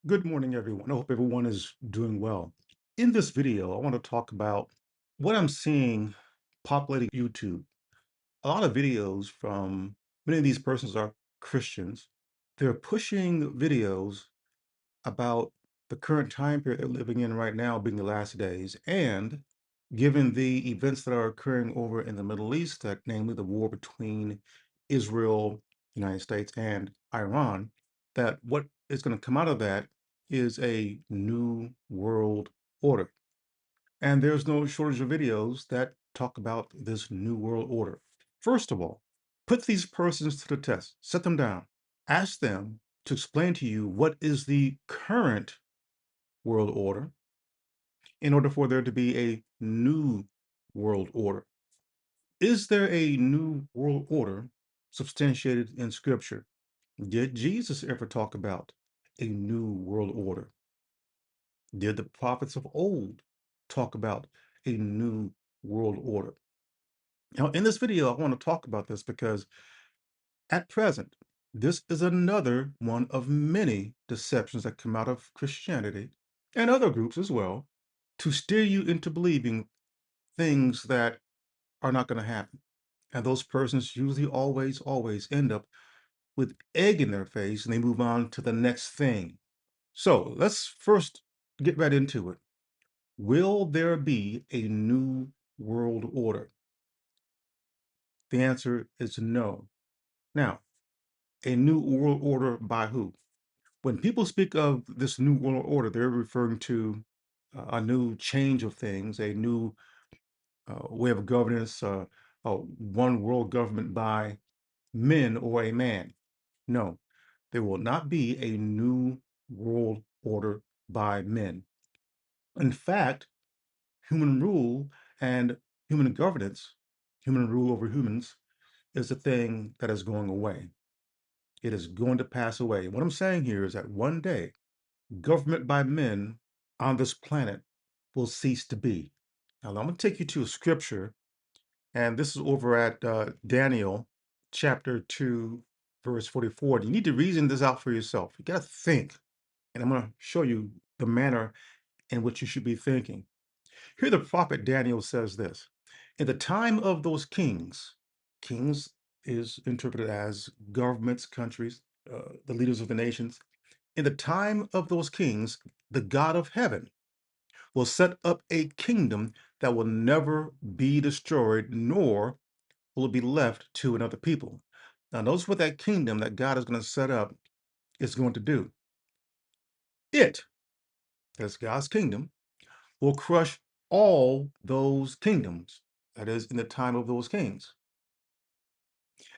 Good morning, everyone. I hope everyone is doing well. In this video, I want to talk about what I'm seeing populating YouTube. A lot of videos from many of these persons are Christians. They're pushing videos about the current time period they're living in right now being the last days, and given the events that are occurring over in the Middle East, that namely the war between Israel, United States, and Iran, that what is going to come out of that is a new world order. And there's no shortage of videos that talk about this new world order. First of all, put these persons to the test, set them down, ask them to explain to you what is the current world order in order for there to be a new world order. Is there a new world order substantiated in scripture? Did Jesus ever talk about a new world order? Did the prophets of old talk about a new world order? Now, in this video, I want to talk about this because at present, this is another one of many deceptions that come out of Christianity and other groups as well to steer you into believing things that are not going to happen. And those persons usually always end up with egg in their face and they move on to the next thing. So let's first get right into it. Will there be a new world order? The answer is no. Now, a new world order by who? When people speak of this new world order, they're referring to a new change of things, a new way of governance, one world government by men or a man. No, there will not be a new world order by men. In fact, human rule and human governance, human rule over humans, is a thing that is going away. It is going to pass away. What I'm saying here is that one day, government by men on this planet will cease to be. Now, I'm going to take you to a scripture, and this is over at Daniel chapter 2, verse 44. You need to reason this out for yourself. You got to think, and I'm going to show you the manner in which you should be thinking. Here, the prophet Daniel says this: in the time of those kings, kings is interpreted as governments, countries, the leaders of the nations. In the time of those kings, the God of heaven will set up a kingdom that will never be destroyed, nor will it be left to another people. Now, notice what that kingdom that God is going to set up is going to do. It, as God's kingdom, will crush all those kingdoms, that is, in the time of those kings,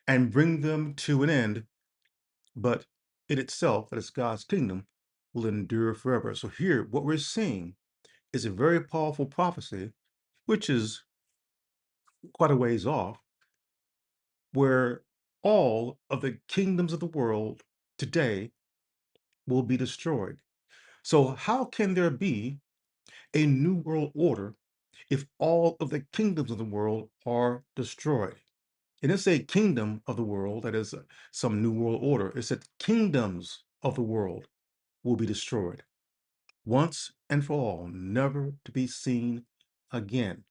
and bring them to an end, but it itself, that is God's kingdom, will endure forever. So here, what we're seeing is a very powerful prophecy, which is quite a ways off, where all of the kingdoms of the world today will be destroyed. So how can there be a new world order if all of the kingdoms of the world are destroyed? It didn't say kingdom of the world, that is some new world order. It said kingdoms of the world will be destroyed once and for all, never to be seen again.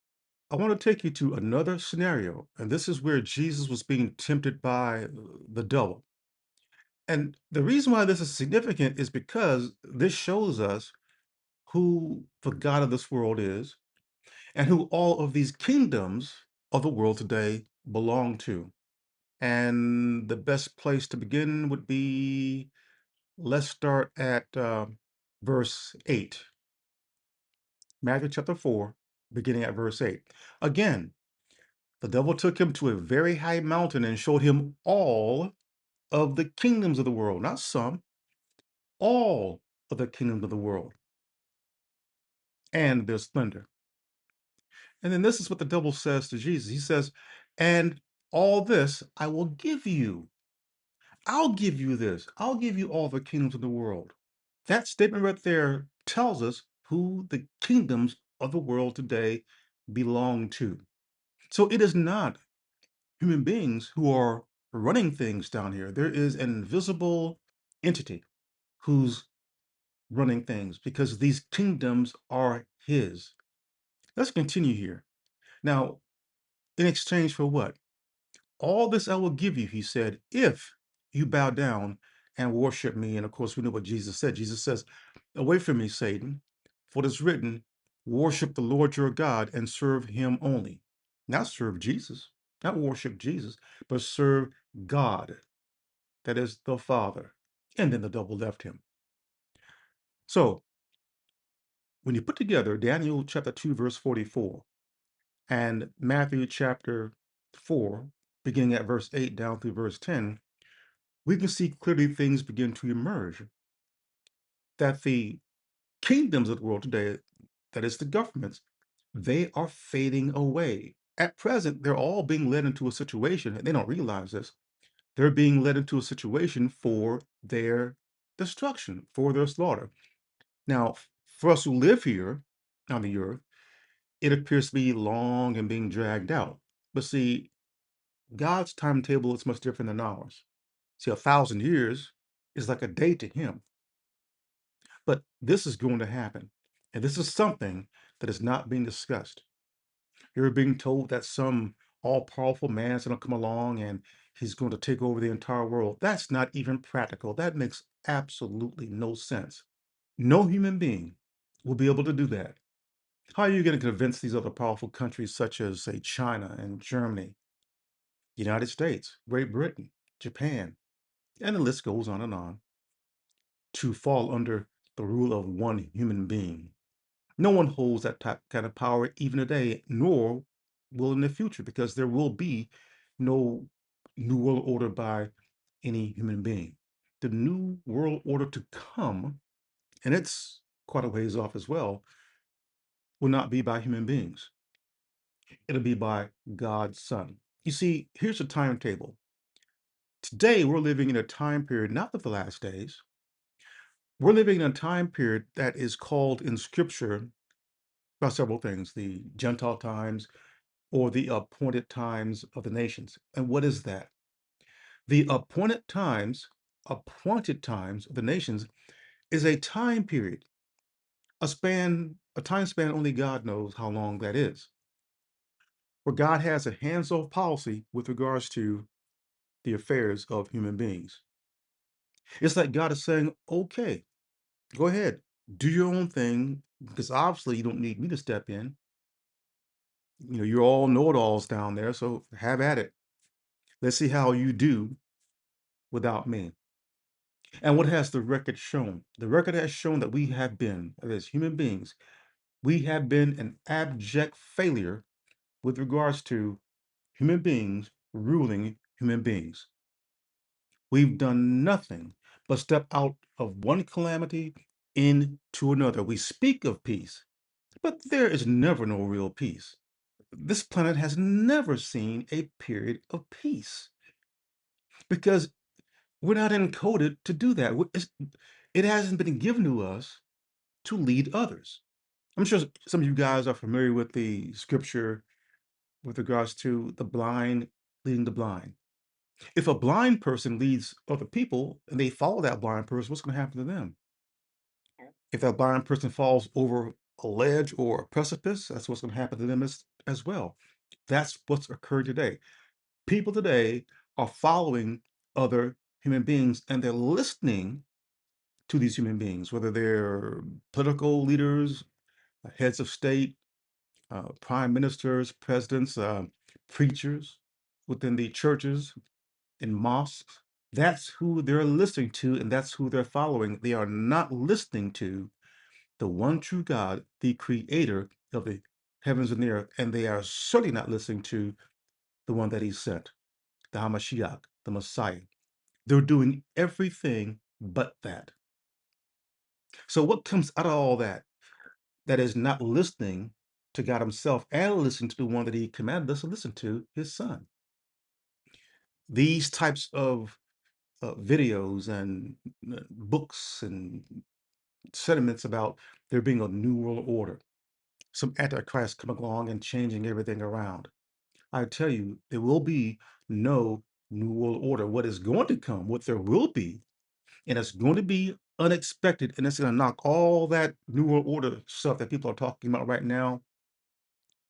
I want to take you to another scenario, and this is where Jesus was being tempted by the devil. And the reason why this is significant is because this shows us who the God of this world is and who all of these kingdoms of the world today belong to. And the best place to begin would be, let's start at verse 8. Matthew chapter 4, beginning at verse 8. Again, the devil took him to a very high mountain and showed him all of the kingdoms of the world, not some, all of the kingdoms of the world and their splendor. And then this is what the devil says to Jesus. He says, and all this I will give you. I'll give you this. I'll give you all the kingdoms of the world. That statement right there tells us who the kingdoms of the world today belong to. So it is not human beings who are running things down here. There is an invisible entity whose running things because these kingdoms are his. Let's continue here. Now, in exchange for what? All this I will give you, he said, if you bow down and worship me. And of course, we know what Jesus said. Jesus says, away from me, Satan, for it is written, worship the Lord your God and serve him only. Not serve Jesus, not worship Jesus, but serve God, that is the Father. And then the devil left him. So when you put together Daniel chapter 2, verse 44, and Matthew chapter 4, beginning at verse 8 down through verse 10, we can see clearly things begin to emerge. That the kingdoms of the world today, that is the governments, they are fading away. At present, they're all being led into a situation, and they don't realize this. They're being led into a situation for their destruction, for their slaughter. Now, for us who live here on the earth, it appears to be long and being dragged out. But see, God's timetable is much different than ours. See, 1,000 years is like a day to him. But this is going to happen. And this is something that is not being discussed. You're being told that some all-powerful man is going to come along and he's going to take over the entire world. That's not even practical. That makes absolutely no sense. No human being will be able to do that. How are you going to convince these other powerful countries such as, say, China and Germany, United States, Great Britain, Japan, and the list goes on, to fall under the rule of one human being? No one holds that kind of power even today, nor will in the future, because there will be no new world order by any human being. The new world order to come, and it's quite a ways off as well, will not be by human beings. It'll be by God's Son. You see, here's a timetable. Today, we're living in a time period, not of the last days. We're living in a time period that is called in Scripture by several things: the Gentile times, or the appointed times of the nations. And what is that? The appointed times of the nations is a time period, a time span only God knows how long that is, where God has a hands-off policy with regards to the affairs of human beings. It's like God is saying, okay, go ahead, do your own thing, because obviously you don't need me to step in. You're all know-it-alls down there, so have at it. Let's see how you do without me. And what has the record shown? The record has shown that we have been, as human beings, we have been an abject failure with regards to human beings ruling human beings. We've done nothing but step out of one calamity into another. We speak of peace, but there is never no real peace. This planet has never seen a period of peace because we're not encoded to do that. It hasn't been given to us to lead others. I'm sure some of you guys are familiar with the scripture with regards to the blind leading the blind. If a blind person leads other people and they follow that blind person, what's going to happen to them? If that blind person falls over a ledge or a precipice, that's what's going to happen to them as well. That's what's occurred today. People today are following other human beings and they're listening to these human beings, whether they're political leaders, heads of state, prime ministers, presidents, preachers within the churches and mosques. That's who they're listening to, and that's who they're following. They are not listening to the one true God, the creator of the heavens and the earth, and they are certainly not listening to the one that he sent, the Hamashiach, the Messiah. They're doing everything but that. So what comes out of all that? That is not listening to God himself and listening to the one that he commanded us to listen to, his son. These types of videos and books and sentiments about there being a new world order, some antichrist coming along and changing everything around. I tell you, there will be no new world order. What is going to come, what there will be, and it's going to be unexpected, and it's going to knock all that New World Order stuff that people are talking about right now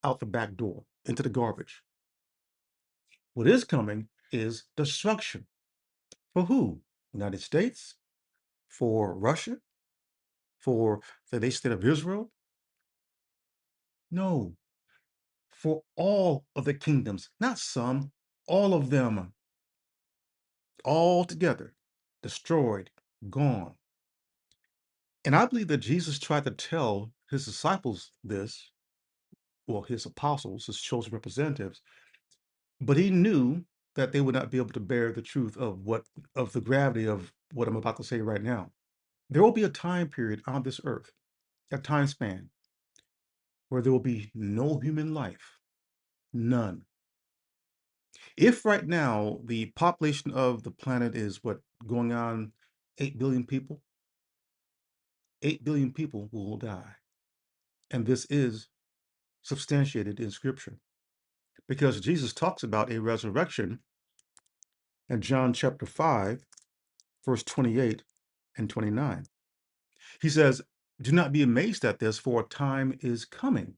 out the back door into the garbage. What is coming is destruction. For who? United States? For Russia? For the nation state of Israel? No, for all of the kingdoms, not some, all of them, all together, destroyed, gone. And I believe that Jesus tried to tell his disciples this, well, his apostles, his chosen representatives, but he knew that they would not be able to bear the truth of the gravity of what I'm about to say right now. There will be a time period on this earth, a time span, where there will be no human life, none. If right now the population of the planet is what going on 8 billion people, 8 billion people will die. And this is substantiated in scripture because Jesus talks about a resurrection in John chapter 5, verse 28 and 29. He says, "Do not be amazed at this, for a time is coming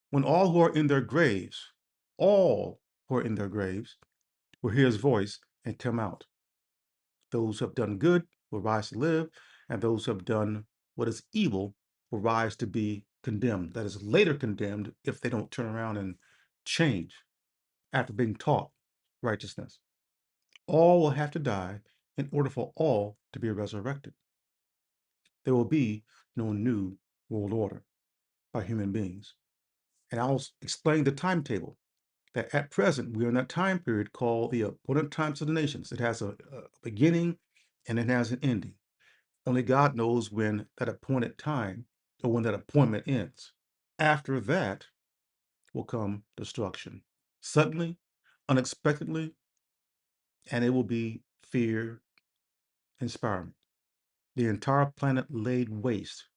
when all who are in their graves, all who are in their graves, will hear his voice and come out. Those who have done good will rise to live, and those who have done what is evil will rise to be condemned. That is later condemned if they don't turn around and change after being taught righteousness. All will have to die in order for all to be resurrected. There will be no new world order by human beings. And I'll explain the timetable that at present we are in that time period called the appointed times of the nations. It has a beginning and it has an ending. Only God knows when that appointed time or when that appointment ends. After that will come destruction. Suddenly, unexpectedly, and it will be fear inspiring. The entire planet laid waste.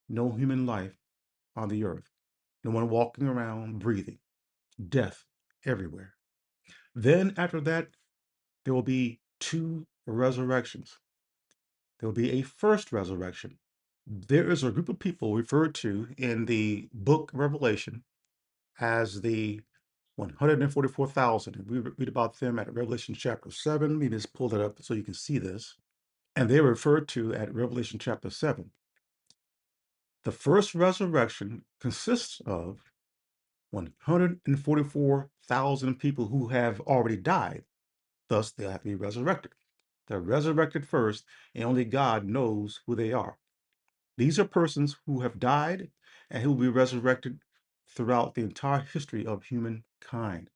No human life on the earth. No one walking around breathing. Death everywhere. Then after that, there will be two resurrections. There will be a first resurrection. There is a group of people referred to in the book Revelation as the 144,000. And we read about them at Revelation chapter 7. Let me just pull that up so you can see this. And they are referred to at Revelation chapter 7. The first resurrection consists of 144,000 people who have already died. Thus, they'll have to be resurrected. They're resurrected first, and only God knows who they are. These are persons who have died and who will be resurrected throughout the entire history of humankind,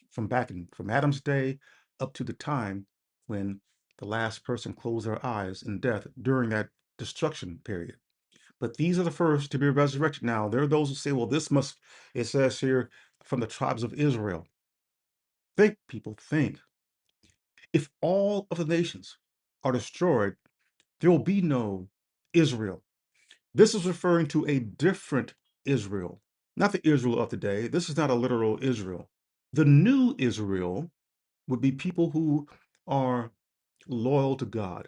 from Adam's day up to the time when the last person closed their eyes in death during that destruction period. But these are the first to be resurrected. Now, there are those who say, well, it says here, from the tribes of Israel. Think, people, think. If all of the nations are destroyed, there will be no Israel. This is referring to a different Israel, not the Israel of today. This is not a literal Israel. The new Israel would be people who are loyal to God.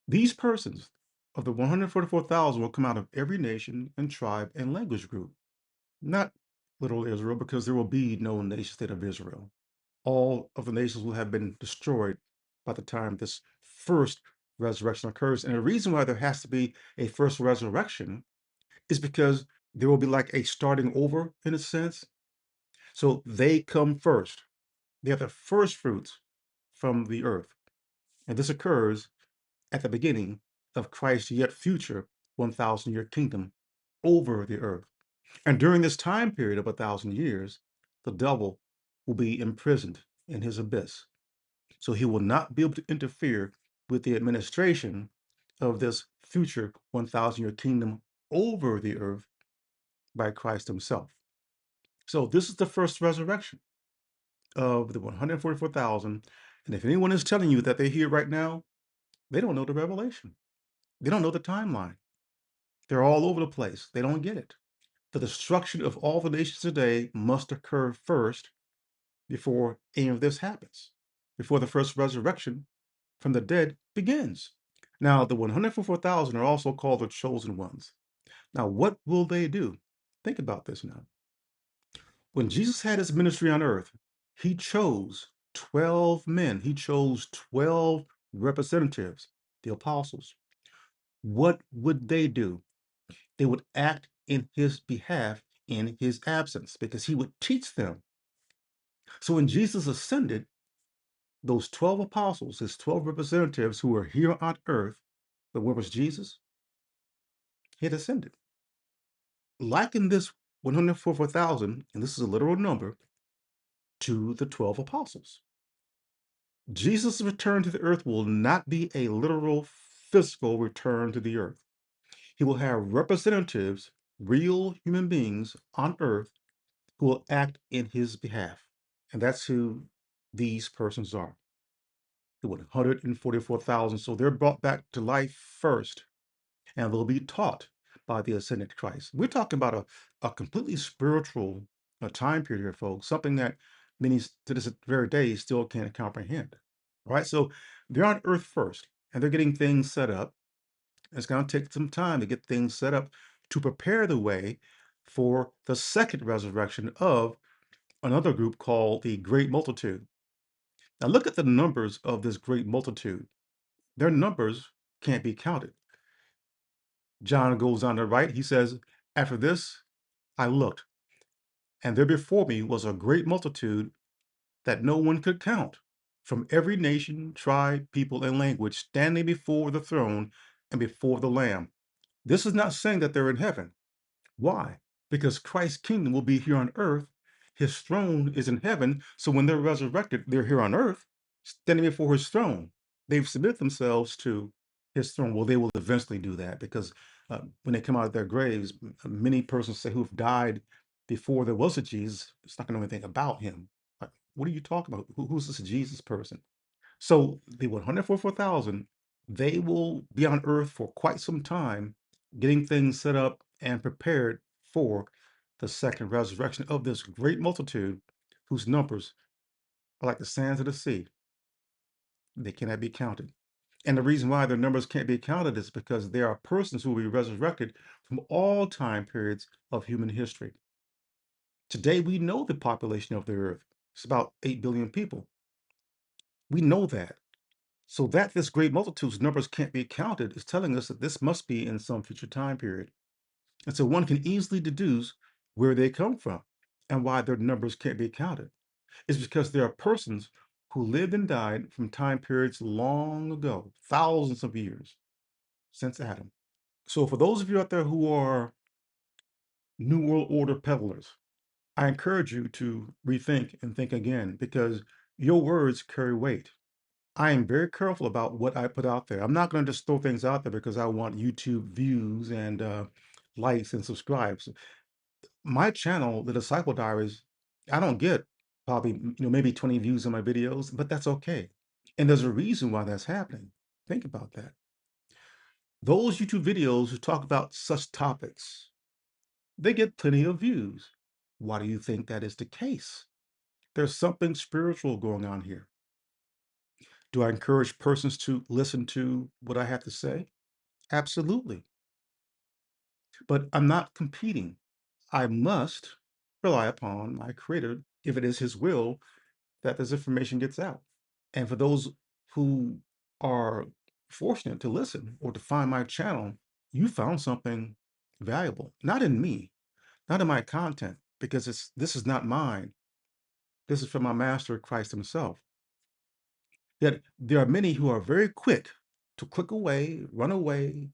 These persons of the 144,000 will come out of every nation and tribe and language group, not literal Israel, because there will be no nation state of Israel. All of the nations will have been destroyed by the time this first resurrection occurs. And the reason why there has to be a first resurrection is because there will be like a starting over in a sense. So they come first. They are the first fruits from the earth. And this occurs at the beginning of Christ's yet future 1,000-year kingdom over the earth. And during this time period of 1,000 years, the devil will be imprisoned in his abyss. So he will not be able to interfere with the administration of this future 1,000-year kingdom over the earth by Christ himself. So this is the first resurrection of the 144,000. And if anyone is telling you that they're here right now, they don't know the revelation. They don't know the timeline. They're all over the place. They don't get it. The destruction of all the nations today must occur first before any of this happens, before the first resurrection from the dead begins. Now, the 144,000 are also called the chosen ones. Now, what will they do? Think about this now. When Jesus had his ministry on earth, he chose 12 men, he chose 12 representatives, the apostles. What would they do? They would act in his behalf in his absence because he would teach them. So when Jesus ascended, those 12 apostles, his 12 representatives who were here on earth, but where was Jesus? He had ascended. Liken this 144,000, and this is a literal number, to the 12 apostles. Jesus' return to the earth will not be a literal physical return to the earth. He will have representatives, real human beings on earth who will act in his behalf. And that's who these persons are. The 144,000. So they're brought back to life first, and they'll be taught by the ascended Christ. We're talking about a completely spiritual time period here, folks, something that many to this very day still can't comprehend. Right? So they're on earth first, and they're getting things set up. It's going to take some time to get things set up to prepare the way for the second resurrection of another group called the Great Multitude. Now, look at the numbers of this great multitude. Their numbers can't be counted. John goes on to write, he says, "After this, I looked, and there before me was a great multitude that no one could count, from every nation, tribe, people, and language, standing before the throne and before the Lamb." This is not saying that they're in heaven. Why? Because Christ's kingdom will be here on earth. His throne is in heaven. So when they're resurrected, they're here on earth, standing before his throne. They've submitted themselves to his throne. Well, they will eventually do that because when they come out of their graves, many persons say who've died before there was a Jesus, it's not going to know anything about him. Like, what are you talking about? Who's this Jesus person? So the 144,000, they will be on earth for quite some time, getting things set up and prepared for the second resurrection of this great multitude whose numbers are like the sands of the sea. They cannot be counted. And the reason why their numbers can't be counted is because there are persons who will be resurrected from all time periods of human history. Today, we know the population of the earth. It's about 8 billion people. We know that. So that this great multitude's numbers can't be counted is telling us that this must be in some future time period. And so one can easily deduce where they come from and why their numbers can't be counted. It's because there are persons who lived and died from time periods long ago, thousands of years since Adam. So for those of you out there who are New World Order peddlers, I encourage you to rethink and think again because your words carry weight. I am very careful about what I put out there. I'm not going to just throw things out there because I want YouTube views and likes and subscribes. My channel, The Disciple Diaries, I don't get probably maybe 20 views on my videos, but that's okay. And there's a reason why that's happening. Think about that. Those YouTube videos who talk about such topics, they get plenty of views. Why do you think that is the case? There's something spiritual going on here. Do I encourage persons to listen to what I have to say? Absolutely. But I'm not competing. I must rely upon my creator if it is his will that this information gets out. And for those who are fortunate to listen or to find my channel, you found something valuable. Not in me, not in my content, because this is not mine. This is from my master Christ himself. Yet there are many who are very quick to click away, run away,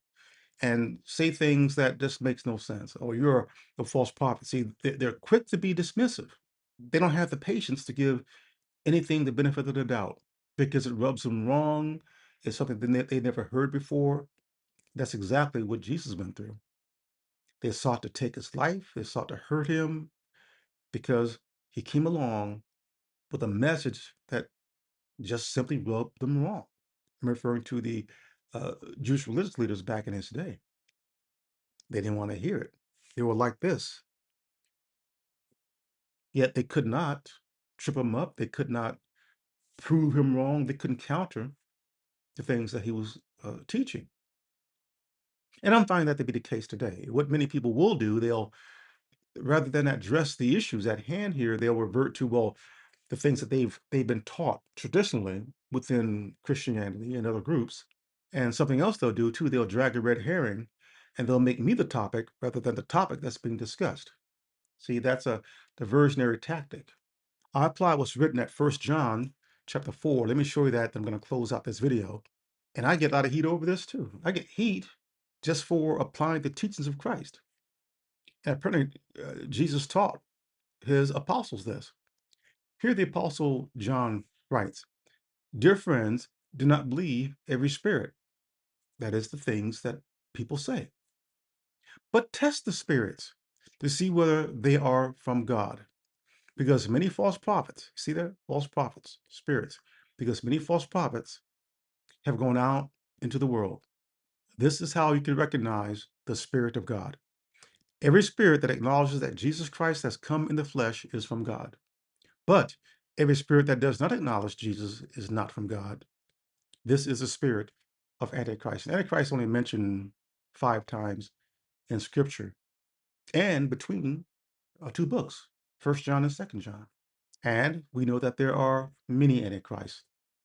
and say things that just makes no sense. Or you're a false prophet. See, they're quick to be dismissive. They don't have the patience to give anything the benefit of the doubt because it rubs them wrong. It's something that they never heard before. That's exactly what Jesus went through. They sought to take his life. They sought to hurt him because he came along with a message that just simply rubbed them wrong. I'm referring to the Jewish religious leaders back in his day. They didn't want to hear it. They were like this. Yet they could not trip him up. They could not prove him wrong. They couldn't counter the things that he was teaching. And I'm finding that to be the case today. What many people will do, they'll, rather than address the issues at hand here, they'll revert to, well, the things that they've been taught traditionally within Christianity and other groups. And something else they'll do too, they'll drag a red herring and they'll make me the topic rather than the topic that's being discussed. See, that's a diversionary tactic. I apply what's written at 1 John chapter 4. Let me show you that. I'm going to close out this video. And I get a lot of heat over this too. I get heat just for applying the teachings of Christ. And apparently, Jesus taught his apostles this. Here, the apostle John writes, "Dear friends, do not believe every spirit." That is the things that people say. "But test the spirits to see whether they are from God. Because many false prophets," see that? False prophets, spirits. "Because many false prophets have gone out into the world. This is how you can recognize the Spirit of God. Every spirit that acknowledges that Jesus Christ has come in the flesh is from God. But every spirit that does not acknowledge Jesus is not from God. This is the spirit of Antichrist." And Antichrist only mentioned 5 times in Scripture and between two books, 1 John and 2 John. And we know that there are many Antichrists,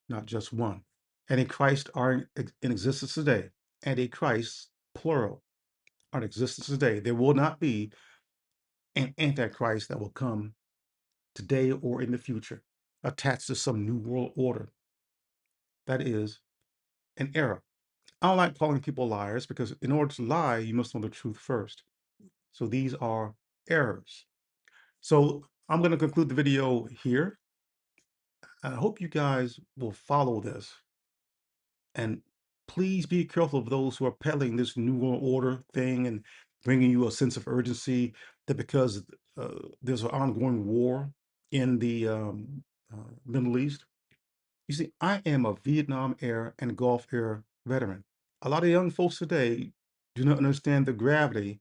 not just one. Antichrists are in existence today. Antichrists, plural, are in existence today. There will not be an Antichrist that will come today or in the future attached to some new world order. That is an error. I don't like calling people liars because in order to lie, you must know the truth first. So these are errors. So I'm going to conclude the video here. I hope you guys will follow this. And please be careful of those who are peddling this new world order thing and bringing you a sense of urgency that because there's an ongoing war in the Middle East. You see, I am a Vietnam era and Gulf era veteran. A lot of young folks today do not understand the gravity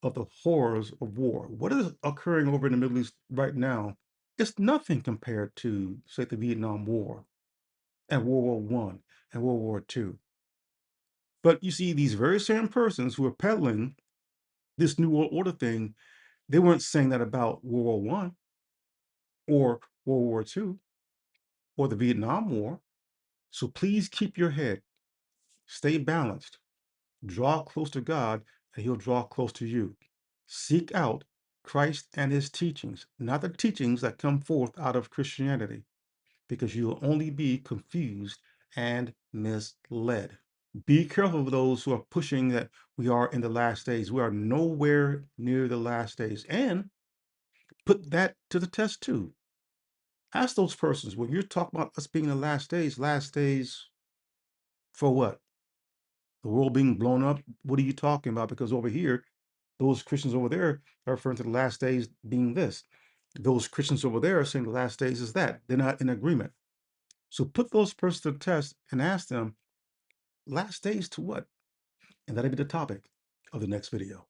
of the horrors of war. What is occurring over in the Middle East right now is nothing compared to, say, the Vietnam War and World War I and World War II. But you see, these very same persons who are peddling this New World Order thing, they weren't saying that about World War I or World War II or the Vietnam War. So please keep your head, stay balanced, draw close to God, and He'll draw close to you. Seek out Christ and His teachings, not the teachings that come forth out of Christianity, because you'll only be confused and misled. Be careful of those who are pushing that we are in the last days. We are nowhere near the last days. And put that to the test too. Ask those persons, when you're talking about us being in the last days for what? The world being blown up? What are you talking about? Because over here, those Christians over there are referring to the last days being this. Those Christians over there are saying the last days is that. They're not in agreement. So put those persons to the test and ask them, last days to what? And that'll be the topic of the next video.